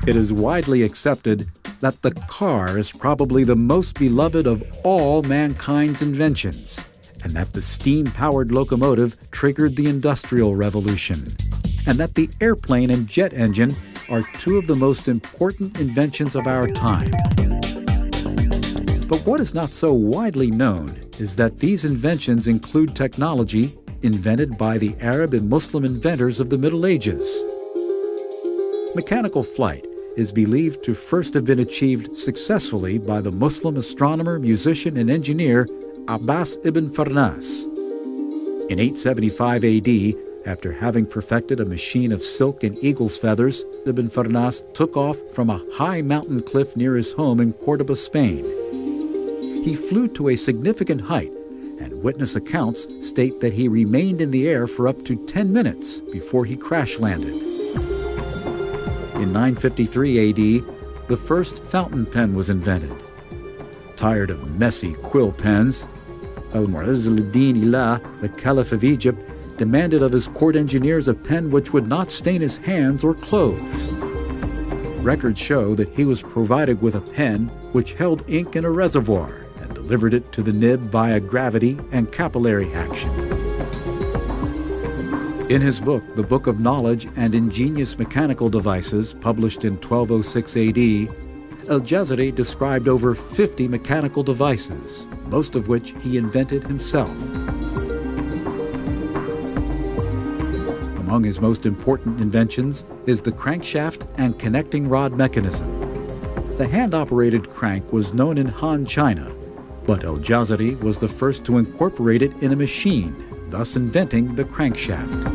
It is widely accepted that the car is probably the most beloved of all mankind's inventions, and that the steam-powered locomotive triggered the Industrial Revolution, and that the airplane and jet engine are two of the most important inventions of our time. But what is not so widely known is that these inventions include technology invented by the Arab and Muslim inventors of the Middle Ages. Mechanical flight is believed to first have been achieved successfully by the Muslim astronomer, musician, and engineer Abbas ibn Farnas. In 875 AD, after having perfected a machine of silk and eagle's feathers, Ibn Farnas took off from a high mountain cliff near his home in Cordoba, Spain. He flew to a significant height, and witness accounts state that he remained in the air for up to 10 minutes before he crash-landed. In 953 AD, the first fountain pen was invented. Tired of messy quill pens, Al-Mu'izz al-Din Ilah, the Caliph of Egypt, demanded of his court engineers a pen which would not stain his hands or clothes. Records show that he was provided with a pen which held ink in a reservoir and delivered it to the nib via gravity and capillary action. In his book, The Book of Knowledge and Ingenious Mechanical Devices, published in 1206 AD, Al-Jazari described over 50 mechanical devices, most of which he invented himself. Among his most important inventions is the crankshaft and connecting rod mechanism. The hand-operated crank was known in Han China, but Al-Jazari was the first to incorporate it in a machine, thus inventing the crankshaft.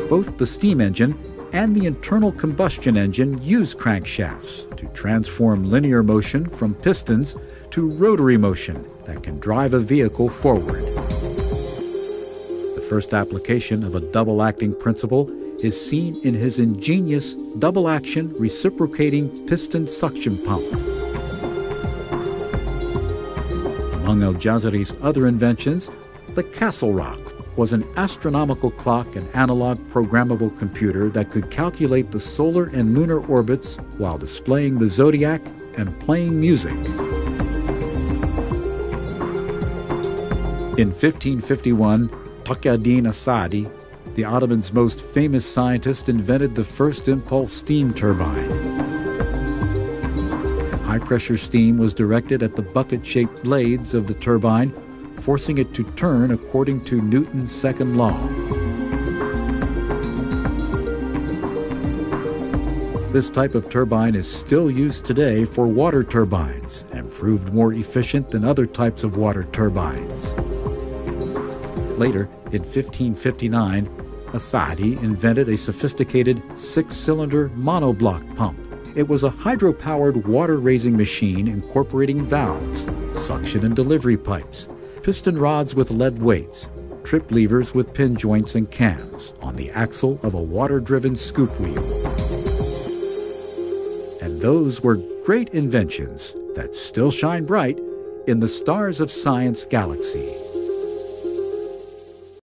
Both the steam engine and the internal combustion engine use crankshafts to transform linear motion from pistons to rotary motion that can drive a vehicle forward. The first application of a double-acting principle is seen in his ingenious double-action reciprocating piston suction pump. Among Al-Jazari's other inventions, the Castle Rock was an astronomical clock and analog programmable computer that could calculate the solar and lunar orbits while displaying the zodiac and playing music. In 1551, Taqi-ad-Din as-Sa'di, the Ottomans' most famous scientist, invented the first impulse steam turbine. High-pressure steam was directed at the bucket-shaped blades of the turbine, forcing it to turn according to Newton's second law. This type of turbine is still used today for water turbines and proved more efficient than other types of water turbines. Later, in 1559, as-Sa'di invented a sophisticated 6-cylinder monoblock pump. It was a hydro-powered water-raising machine incorporating valves, suction and delivery pipes, piston rods with lead weights, trip levers with pin joints and cams on the axle of a water-driven scoop wheel. And those were great inventions that still shine bright in the stars of science galaxy.